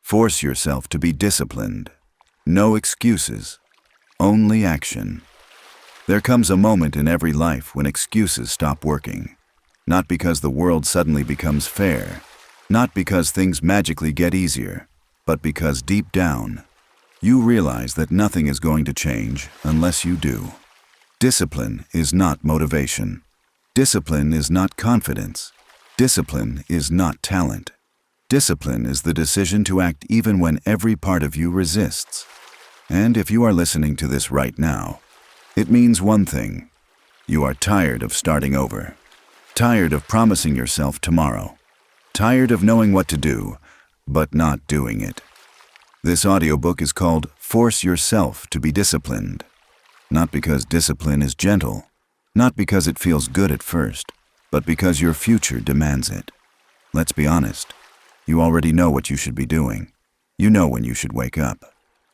Force yourself to be disciplined. No excuses, only action. There comes a moment in every life when excuses stop working. Not because the world suddenly becomes fair, not because things magically get easier, but because deep down, you realize that nothing is going to change unless you do. Discipline is not motivation. Discipline is not confidence. Discipline is not talent. Discipline is the decision to act even when every part of you resists. And if you are listening to this right now, it means one thing. You are tired of starting over. Tired of promising yourself tomorrow. Tired of knowing what to do, but not doing it. This audiobook is called Force Yourself to be Disciplined. Not because discipline is gentle, not because it feels good at first, but because your future demands it. Let's be honest. You already know what you should be doing. You know when you should wake up.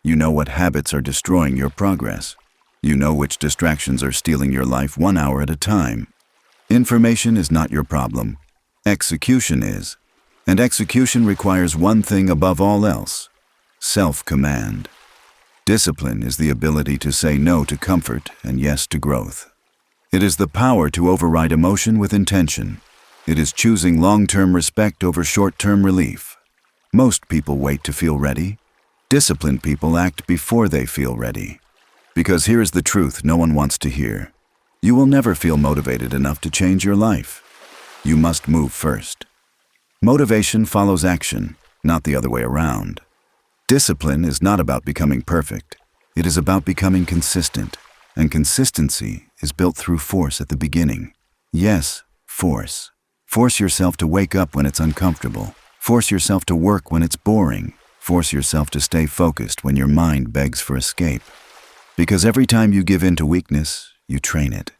You know what habits are destroying your progress. You know which distractions are stealing your life 1 hour at a time. Information is not your problem. Execution is. And execution requires one thing above all else: self-command. Discipline is the ability to say no to comfort and yes to growth. It is the power to override emotion with intention. It is choosing long-term respect over short-term relief. Most people wait to feel ready. Disciplined people act before they feel ready. Because here is the truth no one wants to hear. You will never feel motivated enough to change your life. You must move first. Motivation follows action, not the other way around. Discipline is not about becoming perfect. It is about becoming consistent. And consistency is built through force at the beginning. Yes, force. Force yourself to wake up when it's uncomfortable. Force yourself to work when it's boring. Force yourself to stay focused when your mind begs for escape. Because every time you give in to weakness, you train it.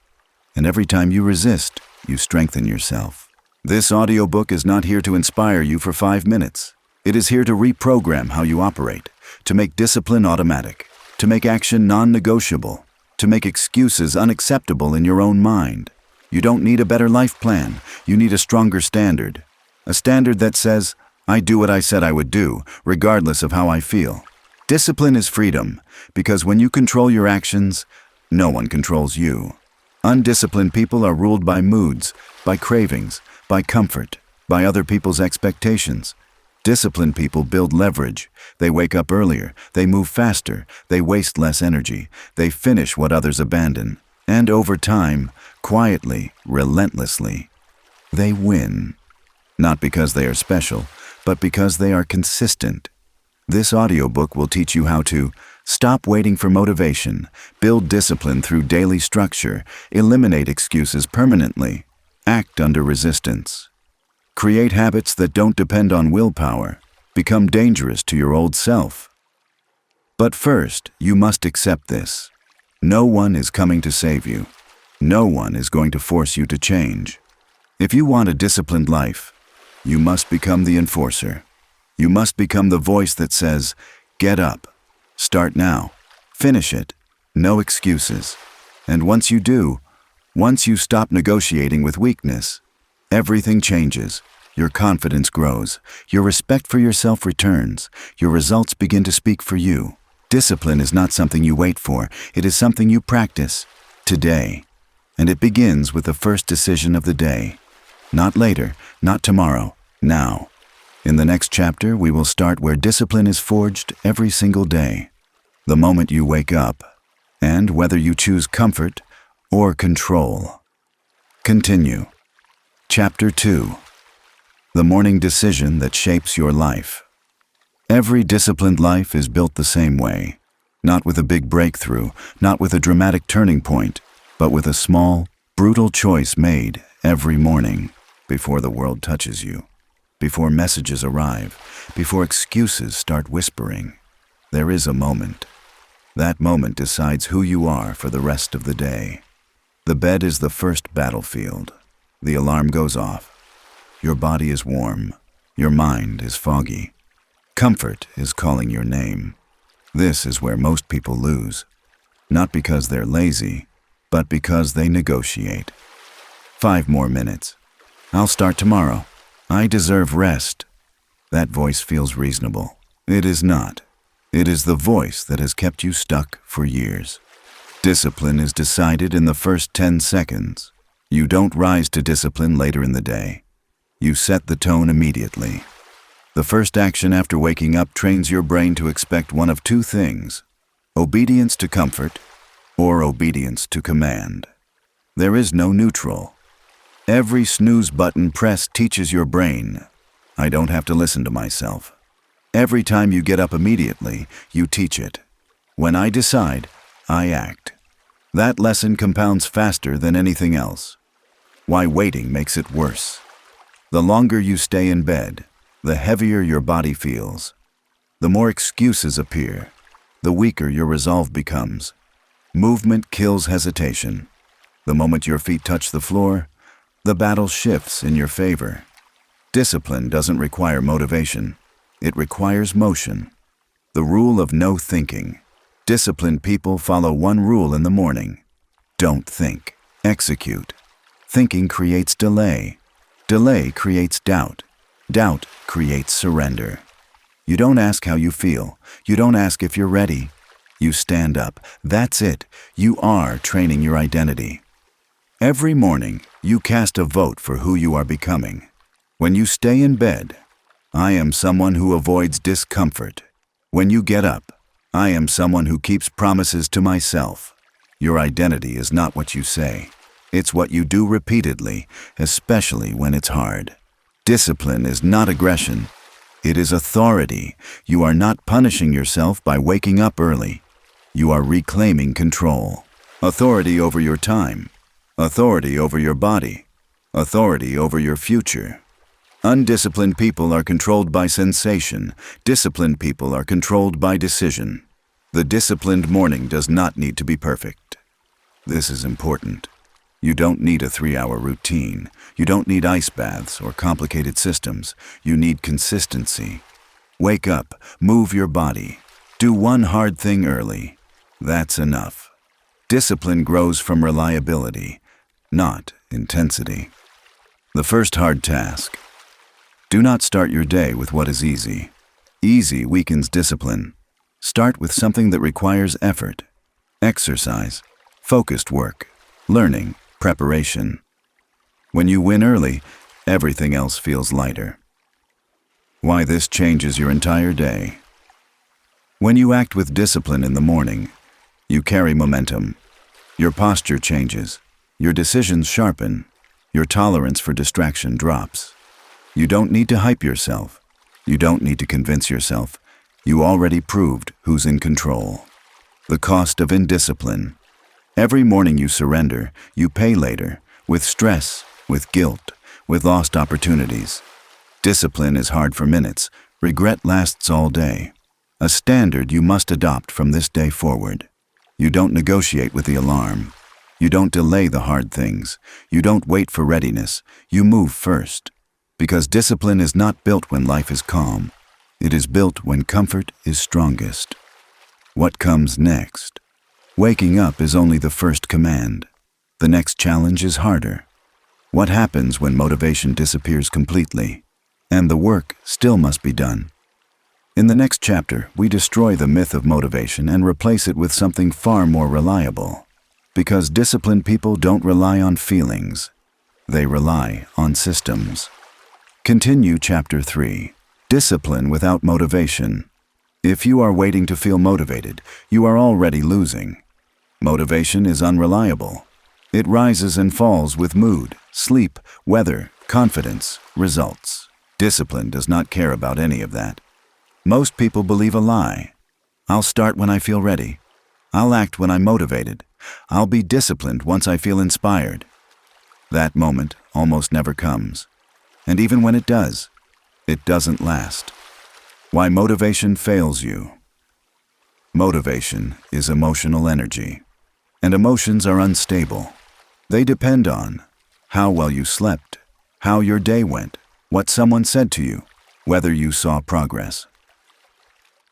And every time you resist, you strengthen yourself. This audiobook is not here to inspire you for 5 minutes. It is here to reprogram how you operate, to make discipline automatic, to make action non-negotiable, to make excuses unacceptable in your own mind. You don't need a better life plan. You need a stronger standard. A standard that says, I do what I said I would do, regardless of how I feel. Discipline is freedom, because when you control your actions, no one controls you. Undisciplined people are ruled by moods, by cravings, by comfort, by other people's expectations. Disciplined people build leverage. They wake up earlier, they move faster, they waste less energy, they finish what others abandon. And over time, quietly, relentlessly, they win. Not because they are special, but because they are consistent. This audiobook will teach you how to stop waiting for motivation, build discipline through daily structure, eliminate excuses permanently, act under resistance. Create habits that don't depend on willpower, become dangerous to your old self. But first, you must accept this. No one is coming to save you. No one is going to force you to change. If you want a disciplined life, you must become the enforcer. You must become the voice that says, get up, start now, finish it, no excuses. And once you do, once you stop negotiating with weakness, everything changes. Your confidence grows. Your respect for yourself returns. Your results begin to speak for you. Discipline is not something you wait for. It is something you practice today. And it begins with the first decision of the day. Not later, not tomorrow, now. In the next chapter, we will start where discipline is forged every single day. The moment you wake up, and whether you choose comfort or control. Continue. Chapter 2. The morning decision that shapes your life. Every disciplined life is built the same way. Not with a big breakthrough, not with a dramatic turning point, but with a small, brutal choice made every morning before the world touches you. Before messages arrive, before excuses start whispering, there is a moment. That moment decides who you are for the rest of the day. The bed is the first battlefield. The alarm goes off. Your body is warm. Your mind is foggy. Comfort is calling your name. This is where most people lose. Not because they're lazy, but because they negotiate. 5 more minutes. I'll start tomorrow. I deserve rest. That voice feels reasonable. It is not. It is the voice that has kept you stuck for years. Discipline is decided in the first 10 seconds. You don't rise to discipline later in the day. You set the tone immediately. The first action after waking up trains your brain to expect one of two things: obedience to comfort or obedience to command. There is no neutral. Every snooze button press teaches your brain, I don't have to listen to myself. Every time you get up immediately, you teach it. When I decide, I act. That lesson compounds faster than anything else. Why waiting makes it worse. The longer you stay in bed, the heavier your body feels. The more excuses appear, the weaker your resolve becomes. Movement kills hesitation. The moment your feet touch the floor, the battle shifts in your favor. Discipline doesn't require motivation. It requires motion. The rule of no thinking. Disciplined people follow one rule in the morning. Don't think. Execute. Thinking creates delay. Delay creates doubt. Doubt creates surrender. You don't ask how you feel. You don't ask if you're ready. You stand up. That's it. You are training your identity. Every morning, you cast a vote for who you are becoming. When you stay in bed, I am someone who avoids discomfort. When you get up, I am someone who keeps promises to myself. Your identity is not what you say. It's what you do repeatedly, especially when it's hard. Discipline is not aggression. It is authority. You are not punishing yourself by waking up early. You are reclaiming control. Authority over your time. Authority over your body. Authority over your future. Undisciplined people are controlled by sensation. Disciplined people are controlled by decision. The disciplined morning does not need to be perfect. This is important. You don't need a 3-hour routine. You don't need ice baths or complicated systems. You need consistency. Wake up, move your body. Do one hard thing early. That's enough. Discipline grows from reliability, not intensity. The first hard task. Do not start your day with what is easy. Easy weakens discipline. Start with something that requires effort. Exercise, focused work, learning, preparation. When you win early, everything else feels lighter. Why this changes your entire day. When you act with discipline in the morning, you carry momentum. Your posture changes. Your decisions sharpen. Your tolerance for distraction drops. You don't need to hype yourself. You don't need to convince yourself. You already proved who's in control. The cost of indiscipline. Every morning you surrender, you pay later, with stress, with guilt, with lost opportunities. Discipline is hard for minutes. Regret lasts all day. A standard you must adopt from this day forward. You don't negotiate with the alarm. You don't delay the hard things. You don't wait for readiness. You move first. Because discipline is not built when life is calm. It is built when comfort is strongest. What comes next? Waking up is only the first command. The next challenge is harder. What happens when motivation disappears completely? And the work still must be done. In the next chapter, we destroy the myth of motivation and replace it with something far more reliable. Because disciplined people don't rely on feelings. They rely on systems. Continue Chapter 3. Discipline without motivation. If you are waiting to feel motivated, you are already losing. Motivation is unreliable. It rises and falls with mood, sleep, weather, confidence, results. Discipline does not care about any of that. Most people believe a lie. I'll start when I feel ready. I'll act when I'm motivated. I'll be disciplined once I feel inspired. That moment almost never comes. And even when it does, it doesn't last. Why motivation fails you. Motivation is emotional energy, and emotions are unstable. They depend on how well you slept, how your day went, what someone said to you, whether you saw progress.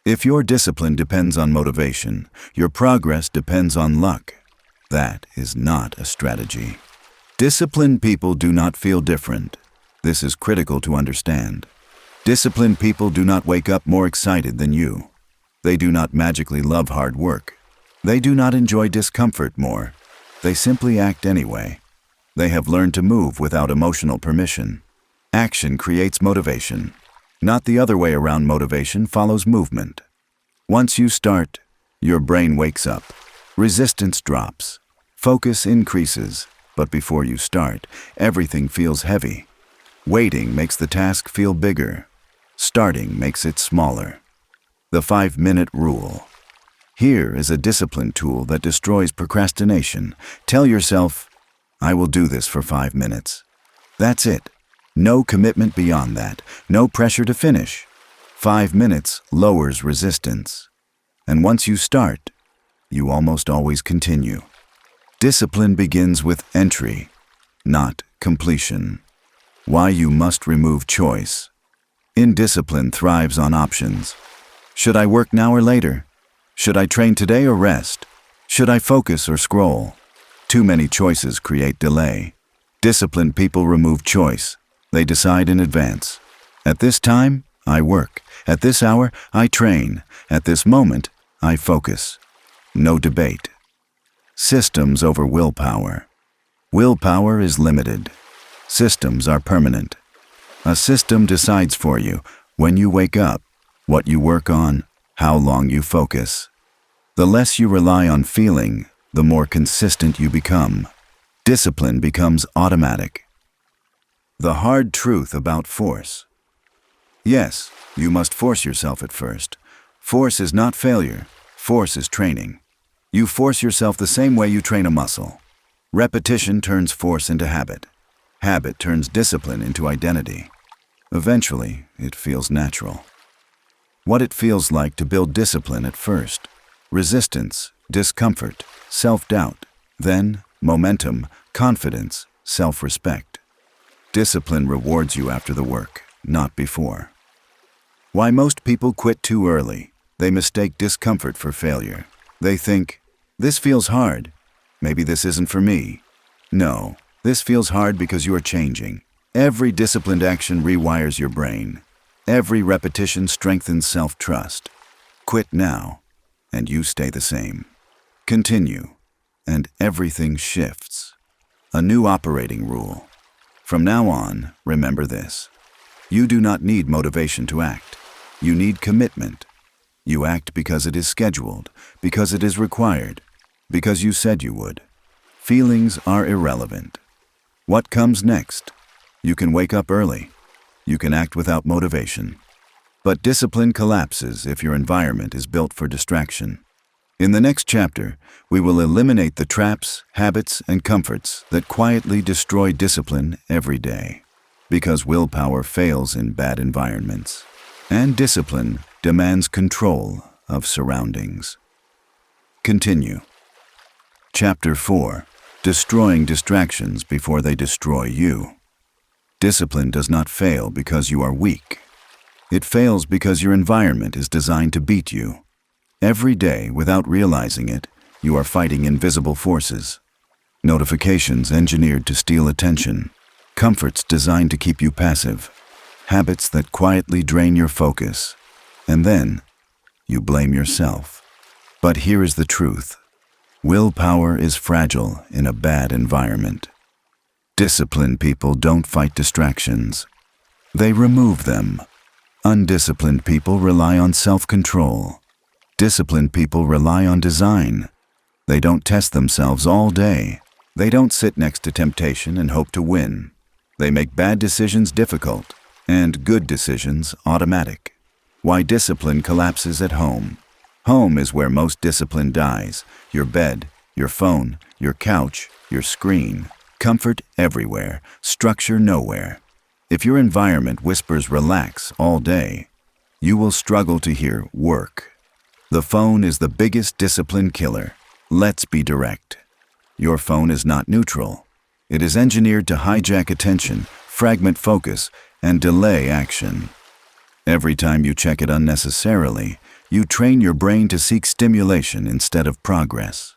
If your discipline depends on motivation, your progress depends on luck. That is not a strategy. Disciplined people do not feel different. This is critical to understand. Disciplined people do not wake up more excited than you. They do not magically love hard work. They do not enjoy discomfort more. They simply act anyway. They have learned to move without emotional permission. Action creates motivation. Not the other way around. Motivation follows movement. Once you start, your brain wakes up. Resistance drops. Focus increases. But before you start, everything feels heavy. Waiting makes the task feel bigger. Starting makes it smaller. The 5-minute rule. Here is a discipline tool that destroys procrastination. Tell yourself, I will do this for 5 minutes. That's it. No commitment beyond that. No pressure to finish. 5 minutes lowers resistance. And once you start, you almost always continue. Discipline begins with entry, not completion. Why you must remove choice. Indiscipline thrives on options. Should I work now or later? Should I train today or rest? Should I focus or scroll? Too many choices create delay. Disciplined people remove choice. They decide in advance. At this time, I work. At this hour, I train. At this moment, I focus. No debate. Systems over willpower. Willpower is limited. Systems are permanent. A system decides for you when you wake up, what you work on, how long you focus. The less you rely on feeling, the more consistent you become. Discipline becomes automatic. The hard truth about force. Yes, you must force yourself at first. Force is not failure. Force is training. You force yourself the same way you train a muscle. Repetition turns force into habit. Habit turns discipline into identity. Eventually, it feels natural. What it feels like to build discipline at first. Resistance, discomfort, self-doubt. Then, momentum, confidence, self-respect. Discipline rewards you after the work, not before. Why most people quit too early. They mistake discomfort for failure. They think, this feels hard. Maybe this isn't for me. No, this feels hard because you are changing. Every disciplined action rewires your brain. Every repetition strengthens self-trust. Quit now, and you stay the same. Continue, and everything shifts. A new operating rule. From now on, remember this. You do not need motivation to act. You need commitment. You act because it is scheduled, because it is required, because you said you would. Feelings are irrelevant. What comes next? You can wake up early. You can act without motivation. But discipline collapses if your environment is built for distraction. In the next chapter, we will eliminate the traps, habits, and comforts that quietly destroy discipline every day. Because willpower fails in bad environments. And discipline demands control of surroundings. Continue. Chapter 4. Destroying distractions before they destroy you. Discipline does not fail because you are weak. It fails because your environment is designed to beat you. Every day, without realizing it, you are fighting invisible forces. Notifications engineered to steal attention. Comforts designed to keep you passive. Habits that quietly drain your focus. And then, you blame yourself. But here is the truth. Willpower is fragile in a bad environment. Disciplined people don't fight distractions. They remove them. Undisciplined people rely on self-control. Disciplined people rely on design. They don't test themselves all day. They don't sit next to temptation and hope to win. They make bad decisions difficult and good decisions automatic. Why discipline collapses at home. Home is where most discipline dies. Your bed, your phone, your couch, your screen. Comfort everywhere, structure nowhere. If your environment whispers relax all day, you will struggle to hear work. The phone is the biggest discipline killer. Let's be direct. Your phone is not neutral. It is engineered to hijack attention, fragment focus, and delay action. Every time you check it unnecessarily, you train your brain to seek stimulation instead of progress.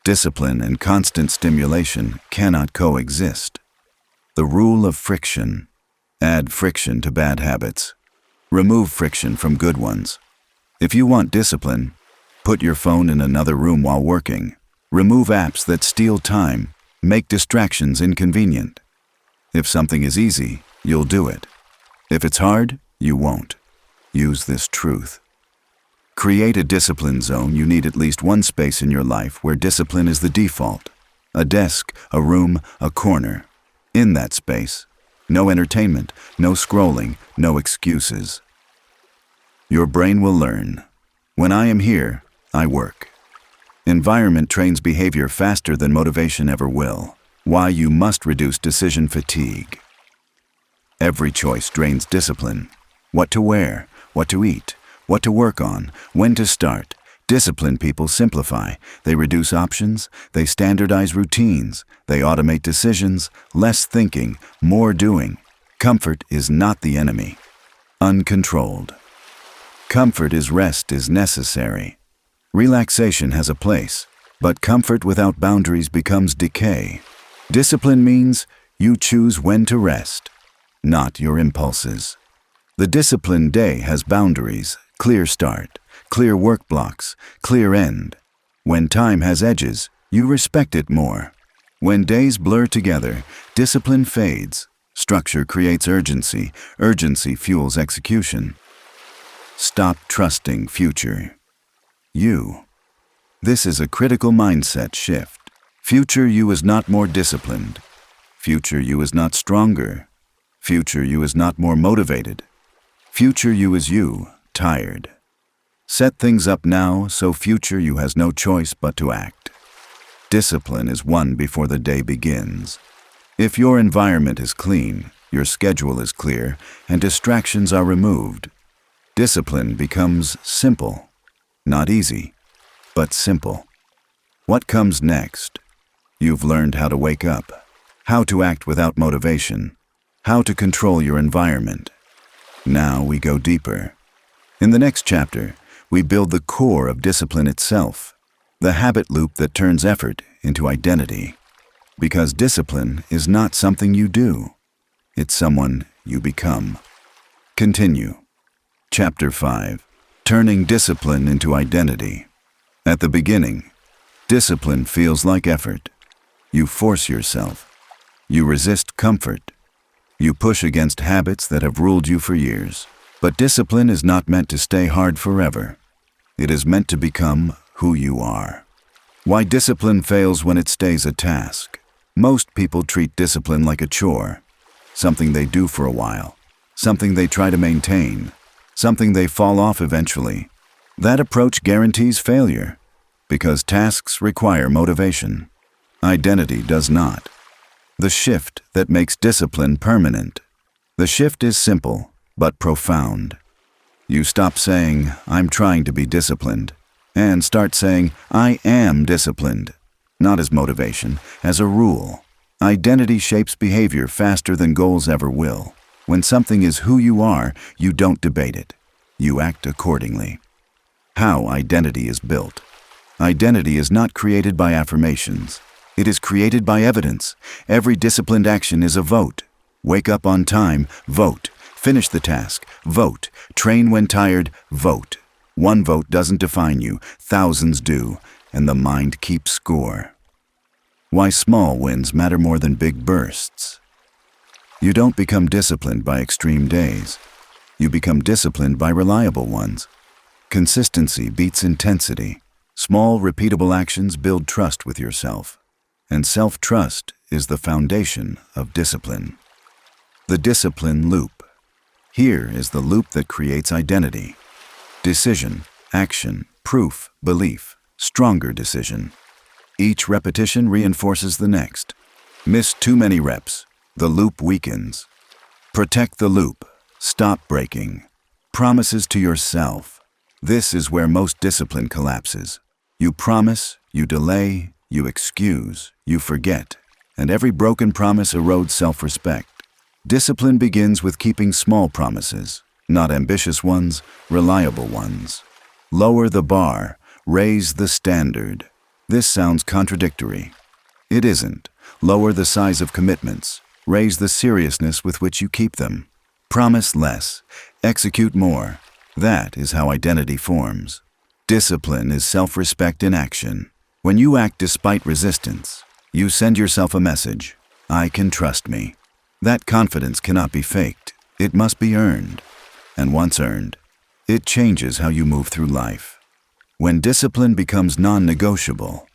Discipline and constant stimulation cannot coexist. The rule of friction. Add friction to bad habits. Remove friction from good ones. If you want discipline, put your phone in another room while working. Remove apps that steal time. Make distractions inconvenient. If something is easy, you'll do it. If it's hard, you won't. Use this truth. Create a discipline zone. You need at least one space in your life where discipline is the default. A desk, a room, a corner. In that space, no entertainment, no scrolling, no excuses. Your brain will learn. When I am here, I work. Environment trains behavior faster than motivation ever will. Why you must reduce decision fatigue. Every choice drains discipline. What to wear, what to eat, what to work on, when to start. Disciplined people simplify. They reduce options, they standardize routines, they automate decisions, less thinking, more doing. Comfort is not the enemy. Uncontrolled. Comfort is rest is necessary. Relaxation has a place, but comfort without boundaries becomes decay. Discipline means you choose when to rest, not your impulses. The disciplined day has boundaries, clear start, clear work blocks, clear end. When time has edges, you respect it more. When days blur together, discipline fades. Structure creates urgency. Urgency fuels execution. Stop trusting future. You. This is a critical mindset shift. Future you is not more disciplined. Future you is not stronger. Future you is not more motivated. Future you is you, tired. Set things up now so future you has no choice but to act. Discipline is won before the day begins. If your environment is clean, your schedule is clear, and distractions are removed, discipline becomes simple. Not easy, but simple. What comes next? You've learned how to wake up, how to act without motivation, how to control your environment. Now we go deeper. In the next chapter, we build the core of discipline itself, the habit loop that turns effort into identity. Because discipline is not something you do, it's someone you become. Continue. Chapter 5. Turning discipline into identity. At the beginning, discipline feels like effort. You force yourself. You resist comfort. You push against habits that have ruled you for years. But discipline is not meant to stay hard forever. It is meant to become who you are. Why discipline fails when it stays a task. Most people treat discipline like a chore, something they do for a while, something they try to maintain, something they fall off eventually. That approach guarantees failure, because tasks require motivation. Identity does not. The shift that makes discipline permanent. The shift is simple, but profound. You stop saying, "I'm trying to be disciplined," and start saying, "I am disciplined." Not as motivation, as a rule. Identity shapes behavior faster than goals ever will. When something is who you are, you don't debate it. You act accordingly. How identity is built. Identity is not created by affirmations. It is created by evidence. Every disciplined action is a vote. Wake up on time, vote. Finish the task, vote. Train when tired, vote. One vote doesn't define you, thousands do, and the mind keeps score. Why small wins matter more than big bursts. You don't become disciplined by extreme days. You become disciplined by reliable ones. Consistency beats intensity. Small, repeatable actions build trust with yourself. And self-trust is the foundation of discipline. The discipline loop. Here is the loop that creates identity. Decision, action, proof, belief, stronger decision. Each repetition reinforces the next. Miss too many reps, the loop weakens. Protect the loop, stop breaking. Promises to yourself. This is where most discipline collapses. You promise, you delay, you excuse, you forget, and every broken promise erodes self-respect. Discipline begins with keeping small promises, not ambitious ones, reliable ones. Lower the bar, raise the standard. This sounds contradictory. It isn't. Lower the size of commitments, raise the seriousness with which you keep them. Promise less, Execute more. That is how identity forms. Discipline is self-respect in action. When you act despite resistance, you send yourself a message: I can trust me. That confidence cannot be faked. It must be earned. And once earned, it changes how you move through life. When discipline becomes non-negotiable,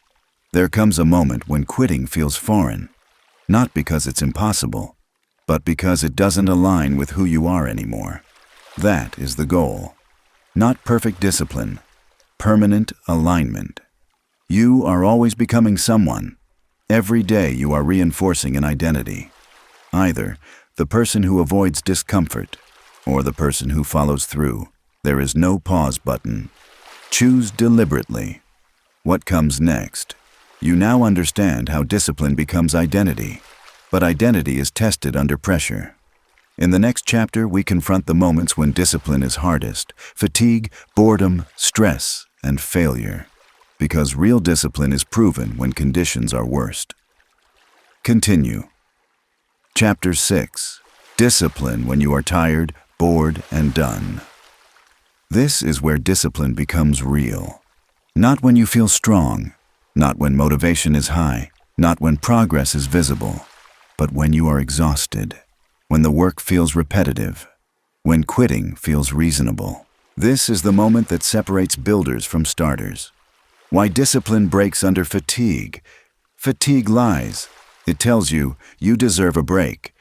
there comes a moment when quitting feels foreign, not because it's impossible, but because it doesn't align with who you are anymore. That is the goal. Not perfect discipline, permanent alignment. You are always becoming someone. Every day you are reinforcing an identity. Either the person who avoids discomfort or the person who follows through. There is no pause button. Choose deliberately. What comes next? You now understand how discipline becomes identity, but identity is tested under pressure. In the next chapter, we confront the moments when discipline is hardest: fatigue, boredom, stress, and failure. Because real discipline is proven when conditions are worst. Continue. Chapter 6. Discipline when you are tired, bored, and done. This is where discipline becomes real. Not when you feel strong, not when motivation is high, not when progress is visible, but when you are exhausted, when the work feels repetitive, when quitting feels reasonable. This is the moment that separates builders from starters. Why discipline breaks under fatigue. Fatigue lies. It tells you deserve a break.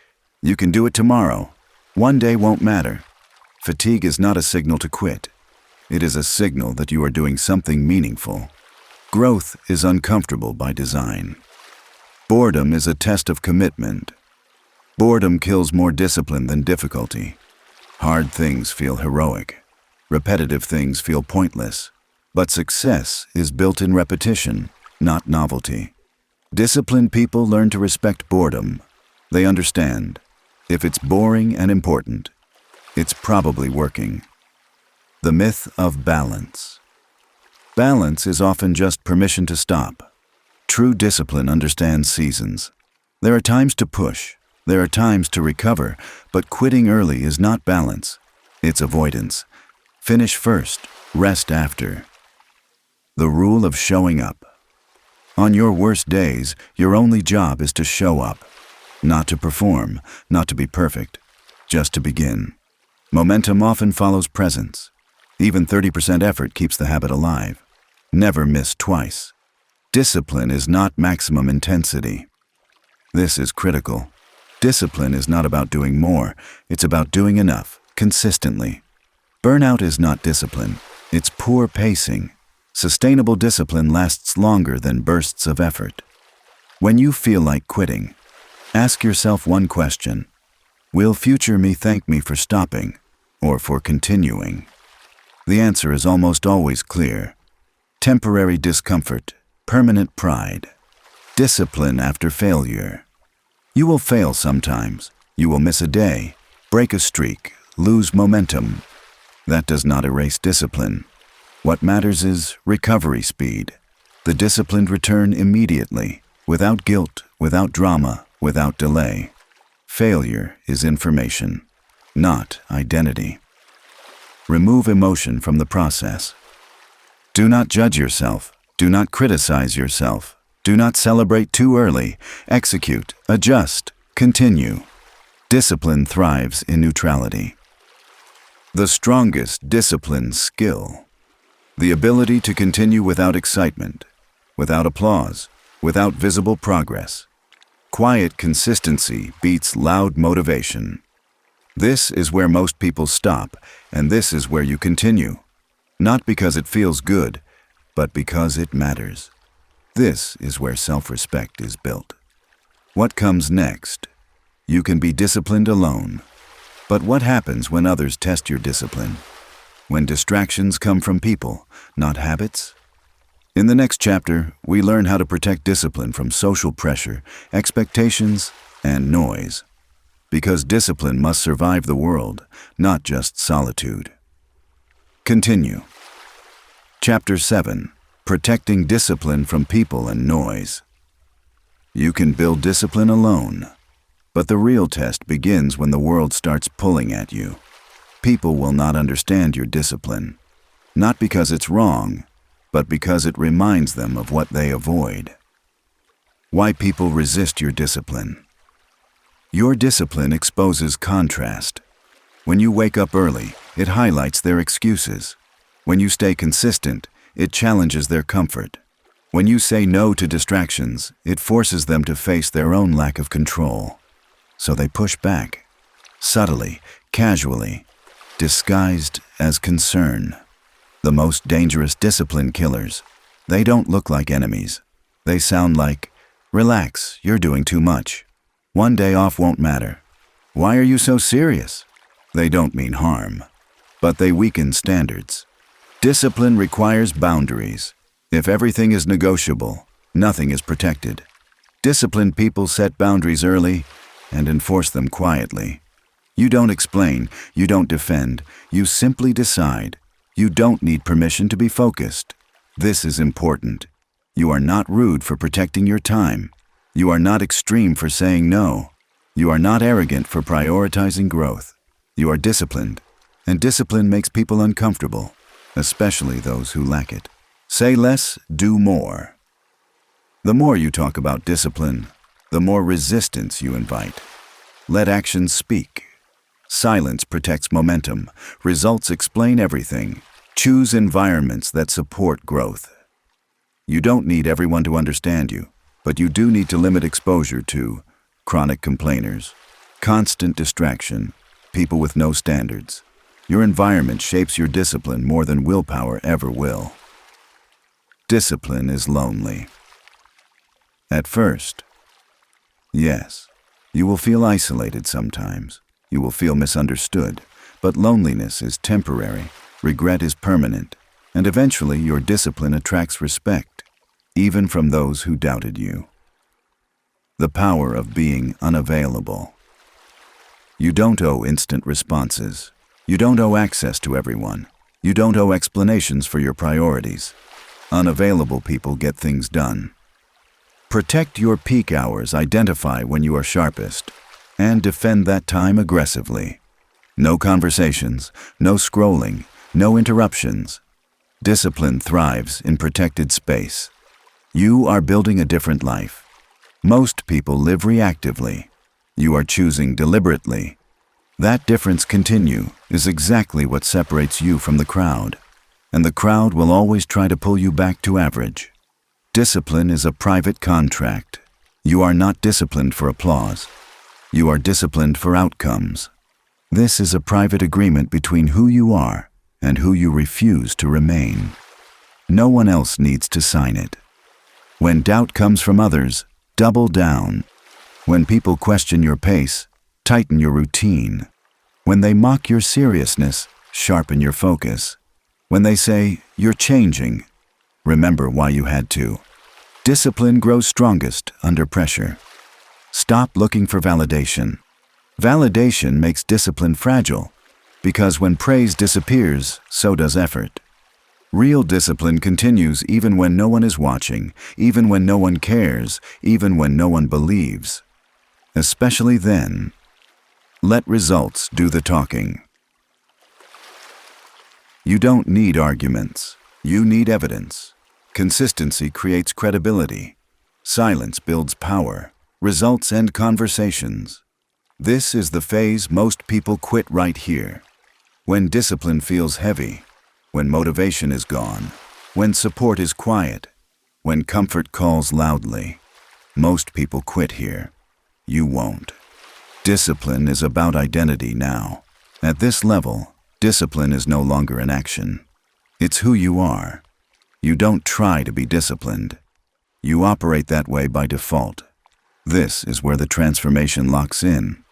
You can do it tomorrow. One day won't matter. Fatigue is not a signal to quit. It is a signal that you are doing something meaningful. Growth is uncomfortable by design. Boredom is a test of commitment. Boredom kills more discipline than difficulty. Hard things feel heroic. Repetitive things feel pointless. But success is built in repetition, not novelty. Disciplined people learn to respect boredom. They understand, if it's boring and important, it's probably working. The myth of balance. Balance is often just permission to stop. True discipline understands seasons. There are times to push, there are times to recover, but quitting early is not balance. It's avoidance. Finish first, rest after. The rule of showing up. On your worst days, your only job is to show up. Not to perform, not to be perfect, just to begin. Momentum often follows presence. Even 30% effort keeps the habit alive. Never miss twice. Discipline is not maximum intensity. This is critical. Discipline is not about doing more, it's about doing enough, consistently. Burnout is not discipline, it's poor pacing. Sustainable discipline lasts longer than bursts of effort. When you feel like quitting, ask yourself one question: will future me thank me for stopping or for continuing? The answer is almost always clear. Temporary discomfort, permanent pride. Discipline after failure. You will fail sometimes. You will miss a day, break a streak, lose momentum. That does not erase discipline. What matters is recovery speed. The disciplined return immediately, without guilt, without drama, without delay. Failure is information, not identity. Remove emotion from the process. Do not judge yourself. Do not criticize yourself. Do not celebrate too early. Execute, adjust, continue. Discipline thrives in neutrality. The strongest discipline skill. The ability to continue without excitement, without applause, without visible progress. Quiet consistency beats loud motivation. This is where most people stop, and this is where you continue. Not because it feels good, but because it matters. This is where self-respect is built. What comes next? You can be disciplined alone. But what happens when others test your discipline? When distractions come from people, not habits? In the next chapter, we learn how to protect discipline from social pressure, expectations, and noise. Because discipline must survive the world, not just solitude. Continue. Chapter 7. Protecting discipline from people and noise. You can build discipline alone, but the real test begins when the world starts pulling at you. People will not understand your discipline, not because it's wrong, but because it reminds them of what they avoid. Why people resist your discipline. Your discipline exposes contrast. When you wake up early, it highlights their excuses. When you stay consistent, it challenges their comfort. When you say no to distractions, it forces them to face their own lack of control. So they push back, subtly, casually, disguised as concern. The most dangerous discipline killers. They don't look like enemies. They sound like, "Relax, you're doing too much. One day off won't matter. Why are you so serious?" They don't mean harm, but they weaken standards. Discipline requires boundaries. If everything is negotiable, nothing is protected. Disciplined people set boundaries early and enforce them quietly. You don't explain, you don't defend, you simply decide. You don't need permission to be focused. This is important. You are not rude for protecting your time. You are not extreme for saying no. You are not arrogant for prioritizing growth. You are disciplined, and discipline makes people uncomfortable, especially those who lack it. Say less, do more. The more you talk about discipline, the more resistance you invite. Let actions speak. Silence protects momentum. Results explain everything. Choose environments that support growth. You don't need everyone to understand you, but you do need to limit exposure to chronic complainers, constant distraction, people with no standards. Your environment shapes your discipline more than willpower ever will. Discipline is lonely. At first, yes, you will feel isolated sometimes. You will feel misunderstood, but loneliness is temporary, regret is permanent, and eventually your discipline attracts respect, even from those who doubted you. The power of being unavailable. You don't owe instant responses. You don't owe access to everyone. You don't owe explanations for your priorities. Unavailable people get things done. Protect your peak hours, identify when you are sharpest, and defend that time aggressively. No conversations, no scrolling, no interruptions. Discipline thrives in protected space. You are building a different life. Most people live reactively. You are choosing deliberately. That difference continue is exactly what separates you from the crowd. And the crowd will always try to pull you back to average. Discipline is a private contract. You are not disciplined for applause. You are disciplined for outcomes. This is a private agreement between who you are and who you refuse to remain. No one else needs to sign it. When doubt comes from others, double down. When people question your pace, tighten your routine. When they mock your seriousness, sharpen your focus. When they say, "You're changing," remember why you had to. Discipline grows strongest under pressure. Stop looking for validation. Validation makes discipline fragile, because when praise disappears, so does effort. Real discipline continues even when no one is watching, even when no one cares, even when no one believes. Especially then, let results do the talking. You don't need arguments. You need evidence. Consistency creates credibility. Silence builds power. Results end conversations. This is the phase most people quit right here. When discipline feels heavy, when motivation is gone, when support is quiet, when comfort calls loudly. Most people quit here. You won't. Discipline is about identity now. At this level, discipline is no longer an action. It's who you are. You don't try to be disciplined. You operate that way by default. This is where the transformation locks in.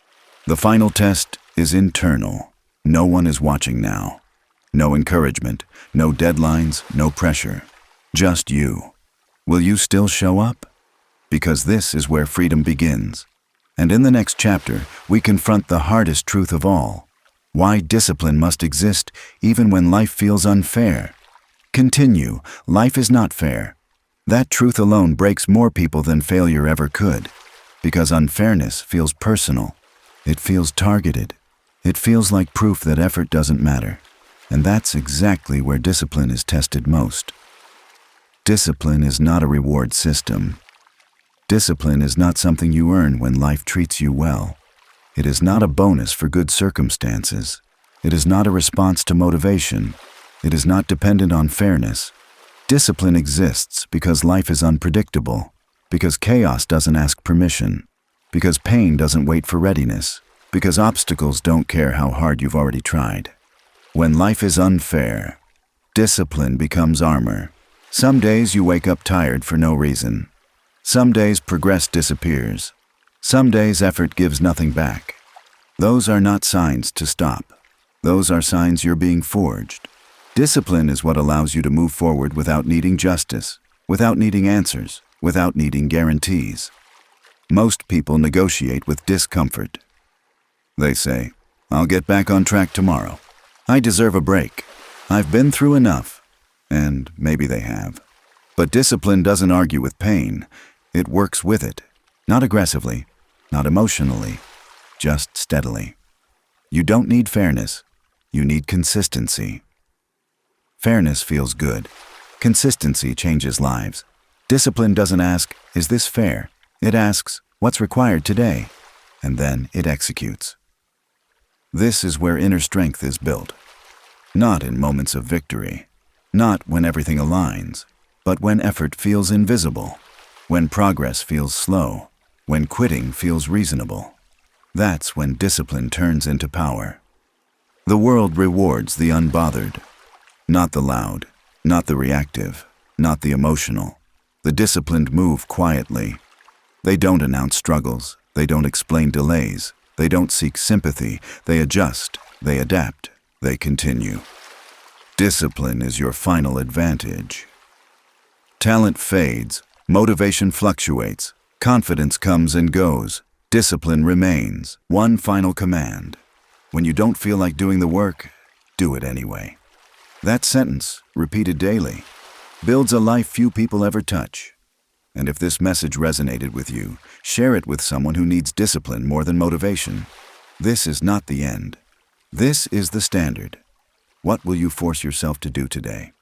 The final test is internal. No one is watching now. No encouragement, no deadlines, no pressure. Just you. Will you still show up? Because this is where freedom begins. And in the next chapter, we confront the hardest truth of all. Why discipline must exist even when life feels unfair. Continue. Life is not fair. That truth alone breaks more people than failure ever could. Because unfairness feels personal. It feels targeted. It feels like proof that effort doesn't matter, and that's exactly where discipline is tested most. Discipline is not a reward system. Discipline is not something you earn when life treats you well. It is not a bonus for good circumstances. It is not a response to motivation. It is not dependent on fairness. Discipline exists because life is unpredictable, because chaos doesn't ask permission, because pain doesn't wait for readiness, because obstacles don't care how hard you've already tried. When life is unfair, discipline becomes armor. Some days you wake up tired for no reason. Some days progress disappears. Some days effort gives nothing back. Those are not signs to stop. Those are signs you're being forged. Discipline is what allows you to move forward without needing justice, without needing answers, without needing guarantees. Most people negotiate with discomfort. They say, "I'll get back on track tomorrow. I deserve a break. I've been through enough." And maybe they have. But discipline doesn't argue with pain. It works with it. Not aggressively, not emotionally, just steadily. You don't need fairness. You need consistency. Fairness feels good. Consistency changes lives. Discipline doesn't ask, "Is this fair?" It asks, "What's required today?" And then it executes. This is where inner strength is built. Not in moments of victory. Not when everything aligns, but when effort feels invisible, when progress feels slow, when quitting feels reasonable. That's when discipline turns into power. The world rewards the unbothered. Not the loud, not the reactive, not the emotional. The disciplined move quietly. They don't announce struggles. They don't explain delays. They don't seek sympathy. They adjust. They adapt. They continue. Discipline is your final advantage. Talent fades. Motivation fluctuates. Confidence comes and goes. Discipline remains. One final command. When you don't feel like doing the work, do it anyway. That sentence, repeated daily, builds a life few people ever touch. And if this message resonated with you, share it with someone who needs discipline more than motivation. This is not the end. This is the standard. What will you force yourself to do today?